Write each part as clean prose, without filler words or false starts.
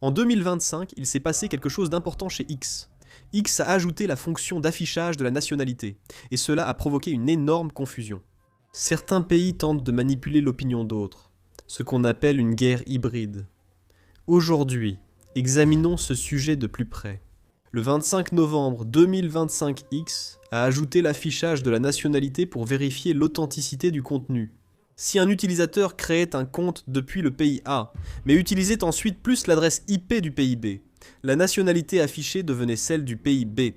En 2025, il s'est passé quelque chose d'important chez X. X a ajouté la fonction d'affichage de la nationalité, et cela a provoqué une énorme confusion. Certains pays tentent de manipuler l'opinion d'autres, ce qu'on appelle une guerre hybride. Aujourd'hui, examinons ce sujet de plus près. Le 25 novembre 2025, X a ajouté l'affichage de la nationalité pour vérifier l'authenticité du contenu. Si un utilisateur créait un compte depuis le pays A, mais utilisait ensuite plus l'adresse IP du pays B, la nationalité affichée devenait celle du pays B.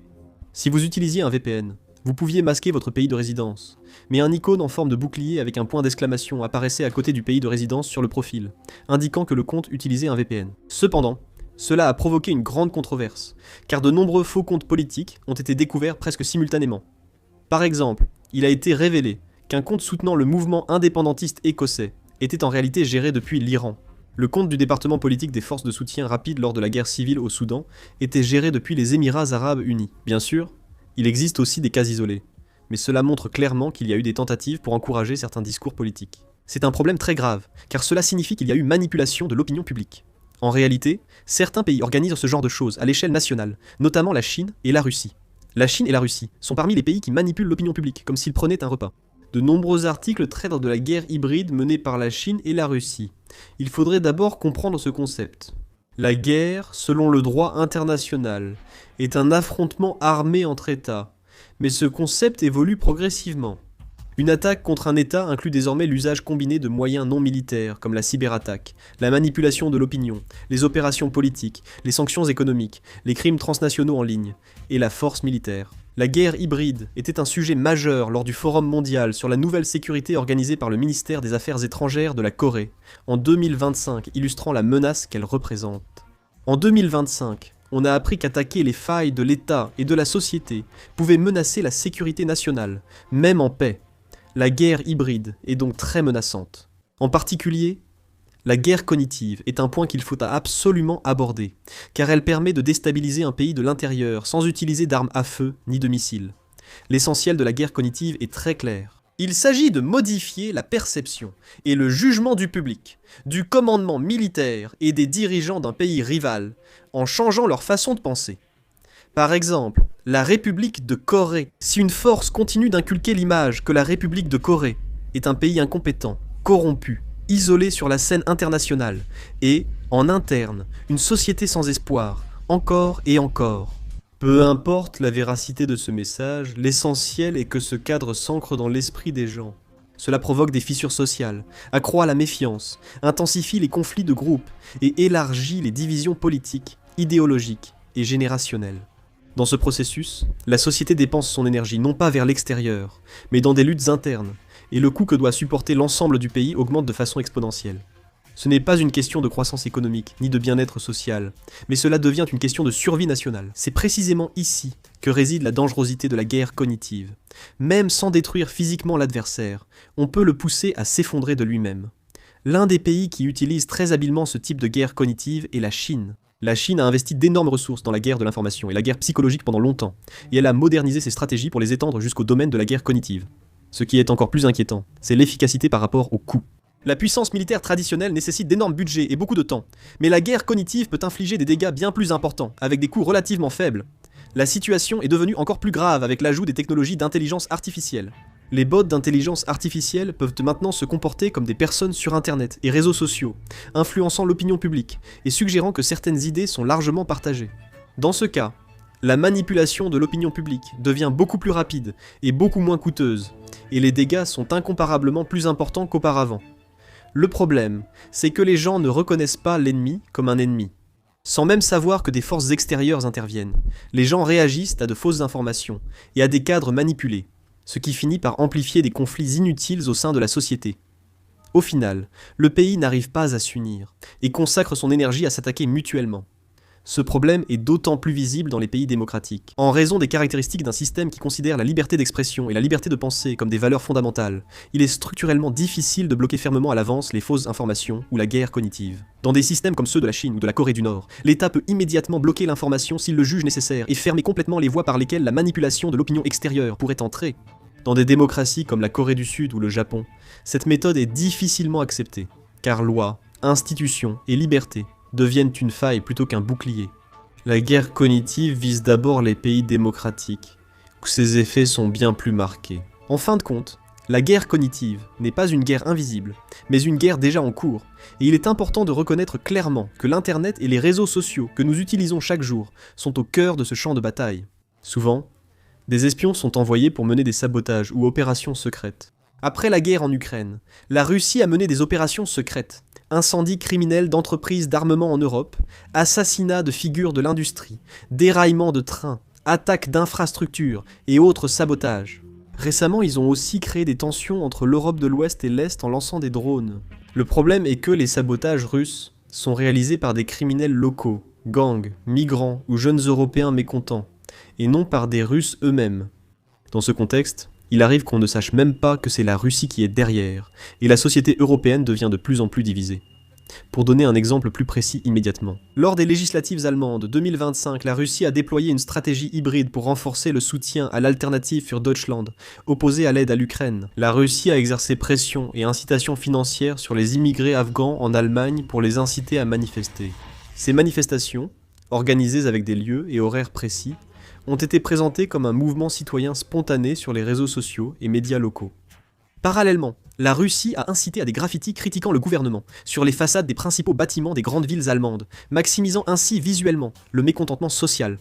Si vous utilisiez un VPN, vous pouviez masquer votre pays de résidence, mais un icône en forme de bouclier avec un point d'exclamation apparaissait à côté du pays de résidence sur le profil, indiquant que le compte utilisait un VPN. Cependant, cela a provoqué une grande controverse, car de nombreux faux comptes politiques ont été découverts presque simultanément. Par exemple, il a été révélé qu'un compte soutenant le mouvement indépendantiste écossais était en réalité géré depuis l'Iran. Le compte du département politique des forces de soutien rapide lors de la guerre civile au Soudan était géré depuis les Émirats arabes unis. Bien sûr, il existe aussi des cas isolés, mais cela montre clairement qu'il y a eu des tentatives pour encourager certains discours politiques. C'est un problème très grave, car cela signifie qu'il y a eu manipulation de l'opinion publique. En réalité, certains pays organisent ce genre de choses à l'échelle nationale, notamment la Chine et la Russie. La Chine et la Russie sont parmi les pays qui manipulent l'opinion publique, comme s'ils prenaient un repas. De nombreux articles traitent de la guerre hybride menée par la Chine et la Russie. Il faudrait d'abord comprendre ce concept. La guerre, selon le droit international, est un affrontement armé entre États, mais ce concept évolue progressivement. Une attaque contre un État inclut désormais l'usage combiné de moyens non militaires, comme la cyberattaque, la manipulation de l'opinion, les opérations politiques, les sanctions économiques, les crimes transnationaux en ligne, et la force militaire. La guerre hybride était un sujet majeur lors du Forum mondial sur la nouvelle sécurité organisé par le ministère des Affaires étrangères de la Corée, en 2025, illustrant la menace qu'elle représente. En 2025, on a appris qu'attaquer les failles de l'État et de la société pouvait menacer la sécurité nationale, même en paix. La guerre hybride est donc très menaçante. En particulier, la guerre cognitive est un point qu'il faut absolument aborder, car elle permet de déstabiliser un pays de l'intérieur sans utiliser d'armes à feu ni de missiles. L'essentiel de la guerre cognitive est très clair. Il s'agit de modifier la perception et le jugement du public, du commandement militaire et des dirigeants d'un pays rival, en changeant leur façon de penser. Par exemple, la République de Corée. Si une force continue d'inculquer l'image que la République de Corée est un pays incompétent, corrompu, isolé sur la scène internationale, et, en interne, une société sans espoir, encore et encore. Peu importe la véracité de ce message, l'essentiel est que ce cadre s'ancre dans l'esprit des gens. Cela provoque des fissures sociales, accroît la méfiance, intensifie les conflits de groupe et élargit les divisions politiques, idéologiques et générationnelles. Dans ce processus, la société dépense son énergie non pas vers l'extérieur, mais dans des luttes internes, et le coût que doit supporter l'ensemble du pays augmente de façon exponentielle. Ce n'est pas une question de croissance économique, ni de bien-être social, mais cela devient une question de survie nationale. C'est précisément ici que réside la dangerosité de la guerre cognitive. Même sans détruire physiquement l'adversaire, on peut le pousser à s'effondrer de lui-même. L'un des pays qui utilise très habilement ce type de guerre cognitive est la Chine. La Chine a investi d'énormes ressources dans la guerre de l'information et la guerre psychologique pendant longtemps, et elle a modernisé ses stratégies pour les étendre jusqu'au domaine de la guerre cognitive. Ce qui est encore plus inquiétant, c'est l'efficacité par rapport au coût. La puissance militaire traditionnelle nécessite d'énormes budgets et beaucoup de temps, mais la guerre cognitive peut infliger des dégâts bien plus importants, avec des coûts relativement faibles. La situation est devenue encore plus grave avec l'ajout des technologies d'intelligence artificielle. Les bots d'intelligence artificielle peuvent maintenant se comporter comme des personnes sur Internet et réseaux sociaux, influençant l'opinion publique et suggérant que certaines idées sont largement partagées. Dans ce cas, la manipulation de l'opinion publique devient beaucoup plus rapide et beaucoup moins coûteuse, et les dégâts sont incomparablement plus importants qu'auparavant. Le problème, c'est que les gens ne reconnaissent pas l'ennemi comme un ennemi. Sans même savoir que des forces extérieures interviennent, les gens réagissent à de fausses informations et à des cadres manipulés, ce qui finit par amplifier des conflits inutiles au sein de la société. Au final, le pays n'arrive pas à s'unir et consacre son énergie à s'attaquer mutuellement. Ce problème est d'autant plus visible dans les pays démocratiques, en raison des caractéristiques d'un système qui considère la liberté d'expression et la liberté de penser comme des valeurs fondamentales. Il est structurellement difficile de bloquer fermement à l'avance les fausses informations ou la guerre cognitive. Dans des systèmes comme ceux de la Chine ou de la Corée du Nord, l'État peut immédiatement bloquer l'information s'il le juge nécessaire et fermer complètement les voies par lesquelles la manipulation de l'opinion extérieure pourrait entrer. Dans des démocraties comme la Corée du Sud ou le Japon, cette méthode est difficilement acceptée, car loi, institutions et liberté deviennent une faille plutôt qu'un bouclier. La guerre cognitive vise d'abord les pays démocratiques, où ses effets sont bien plus marqués. En fin de compte, la guerre cognitive n'est pas une guerre invisible, mais une guerre déjà en cours, et il est important de reconnaître clairement que l'Internet et les réseaux sociaux que nous utilisons chaque jour sont au cœur de ce champ de bataille. Souvent, des espions sont envoyés pour mener des sabotages ou opérations secrètes. Après la guerre en Ukraine, la Russie a mené des opérations secrètes, incendies criminels d'entreprises d'armement en Europe, assassinats de figures de l'industrie, déraillements de trains, attaques d'infrastructures et autres sabotages. Récemment, ils ont aussi créé des tensions entre l'Europe de l'Ouest et l'Est en lançant des drones. Le problème est que les sabotages russes sont réalisés par des criminels locaux, gangs, migrants ou jeunes Européens mécontents, et non par des Russes eux-mêmes. Dans ce contexte, il arrive qu'on ne sache même pas que c'est la Russie qui est derrière, et la société européenne devient de plus en plus divisée. Pour donner un exemple plus précis immédiatement. Lors des législatives allemandes 2025, la Russie a déployé une stratégie hybride pour renforcer le soutien à l'Alternative für Deutschland, opposée à l'aide à l'Ukraine. La Russie a exercé pression et incitation financière sur les immigrés afghans en Allemagne pour les inciter à manifester. Ces manifestations, organisées avec des lieux et horaires précis, ont été présentées comme un mouvement citoyen spontané sur les réseaux sociaux et médias locaux. Parallèlement, la Russie a incité à des graffitis critiquant le gouvernement sur les façades des principaux bâtiments des grandes villes allemandes, maximisant ainsi visuellement le mécontentement social.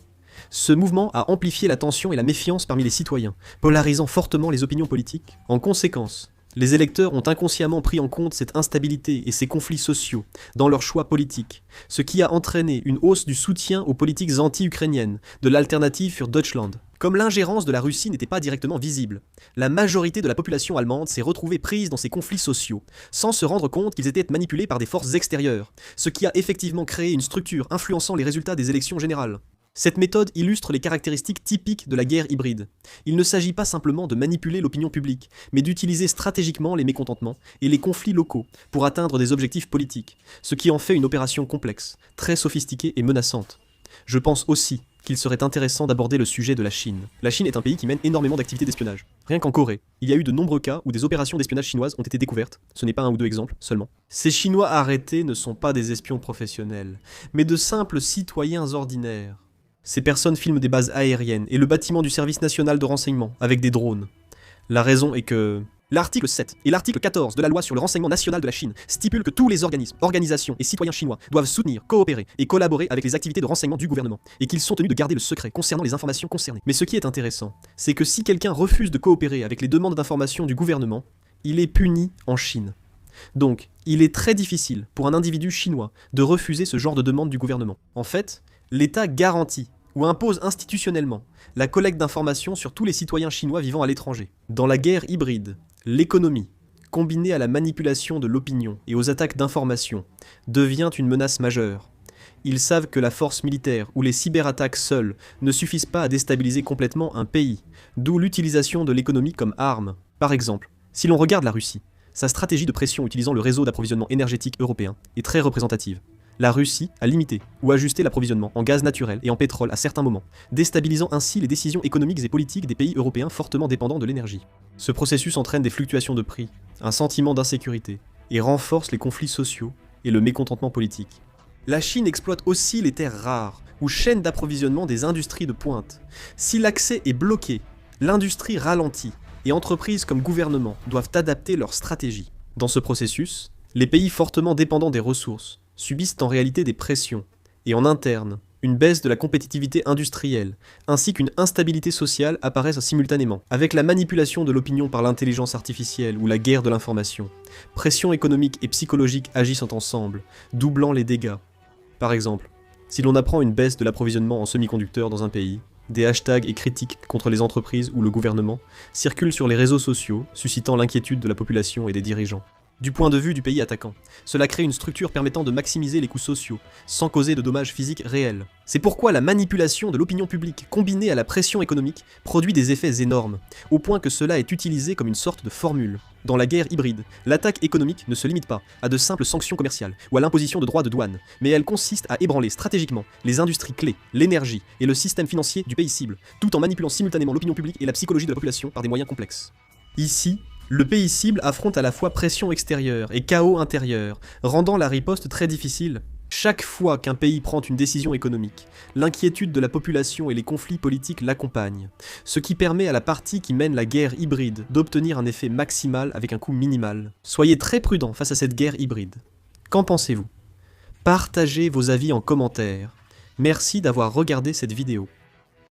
Ce mouvement a amplifié la tension et la méfiance parmi les citoyens, polarisant fortement les opinions politiques. En conséquence, les électeurs ont inconsciemment pris en compte cette instabilité et ces conflits sociaux dans leurs choix politiques, ce qui a entraîné une hausse du soutien aux politiques anti-ukrainiennes de l'Alternative für Deutschland. Comme l'ingérence de la Russie n'était pas directement visible, la majorité de la population allemande s'est retrouvée prise dans ces conflits sociaux, sans se rendre compte qu'ils étaient manipulés par des forces extérieures, ce qui a effectivement créé une structure influençant les résultats des élections générales. Cette méthode illustre les caractéristiques typiques de la guerre hybride. Il ne s'agit pas simplement de manipuler l'opinion publique, mais d'utiliser stratégiquement les mécontentements et les conflits locaux pour atteindre des objectifs politiques, ce qui en fait une opération complexe, très sophistiquée et menaçante. Je pense aussi qu'il serait intéressant d'aborder le sujet de la Chine. La Chine est un pays qui mène énormément d'activités d'espionnage. Rien qu'en Corée, il y a eu de nombreux cas où des opérations d'espionnage chinoises ont été découvertes. Ce n'est pas un ou deux exemples seulement. Ces Chinois arrêtés ne sont pas des espions professionnels, mais de simples citoyens ordinaires. Ces personnes filment des bases aériennes et le bâtiment du service national de renseignement avec des drones. La raison est que l'article 7 et l'article 14 de la loi sur le renseignement national de la Chine stipulent que tous les organismes, organisations et citoyens chinois doivent soutenir, coopérer et collaborer avec les activités de renseignement du gouvernement, et qu'ils sont tenus de garder le secret concernant les informations concernées. Mais ce qui est intéressant, c'est que si quelqu'un refuse de coopérer avec les demandes d'information du gouvernement, il est puni en Chine. Donc, il est très difficile pour un individu chinois de refuser ce genre de demande du gouvernement. En fait, l'État garantit ou impose institutionnellement la collecte d'informations sur tous les citoyens chinois vivant à l'étranger. Dans la guerre hybride, l'économie, combinée à la manipulation de l'opinion et aux attaques d'information, devient une menace majeure. Ils savent que la force militaire ou les cyberattaques seules ne suffisent pas à déstabiliser complètement un pays, d'où l'utilisation de l'économie comme arme. Par exemple, si l'on regarde la Russie, sa stratégie de pression utilisant le réseau d'approvisionnement énergétique européen est très représentative. La Russie a limité ou ajusté l'approvisionnement en gaz naturel et en pétrole à certains moments, déstabilisant ainsi les décisions économiques et politiques des pays européens fortement dépendants de l'énergie. Ce processus entraîne des fluctuations de prix, un sentiment d'insécurité, et renforce les conflits sociaux et le mécontentement politique. La Chine exploite aussi les terres rares, ou chaînes d'approvisionnement des industries de pointe. Si l'accès est bloqué, l'industrie ralentit, et entreprises comme gouvernements doivent adapter leur stratégie. Dans ce processus, les pays fortement dépendants des ressources subissent en réalité des pressions, et en interne, une baisse de la compétitivité industrielle, ainsi qu'une instabilité sociale apparaissent simultanément. Avec la manipulation de l'opinion par l'intelligence artificielle ou la guerre de l'information, pression économique et psychologique agissent ensemble, doublant les dégâts. Par exemple, si l'on apprend une baisse de l'approvisionnement en semi-conducteurs dans un pays, des hashtags et critiques contre les entreprises ou le gouvernement circulent sur les réseaux sociaux, suscitant l'inquiétude de la population et des dirigeants. Du point de vue du pays attaquant, cela crée une structure permettant de maximiser les coûts sociaux, sans causer de dommages physiques réels. C'est pourquoi la manipulation de l'opinion publique combinée à la pression économique produit des effets énormes, au point que cela est utilisé comme une sorte de formule. Dans la guerre hybride, l'attaque économique ne se limite pas à de simples sanctions commerciales ou à l'imposition de droits de douane, mais elle consiste à ébranler stratégiquement les industries clés, l'énergie et le système financier du pays cible, tout en manipulant simultanément l'opinion publique et la psychologie de la population par des moyens complexes. Ici, le pays cible affronte à la fois pression extérieure et chaos intérieur, rendant la riposte très difficile. Chaque fois qu'un pays prend une décision économique, l'inquiétude de la population et les conflits politiques l'accompagnent, ce qui permet à la partie qui mène la guerre hybride d'obtenir un effet maximal avec un coût minimal. Soyez très prudents face à cette guerre hybride. Qu'en pensez-vous? Partagez vos avis en commentaire. Merci d'avoir regardé cette vidéo.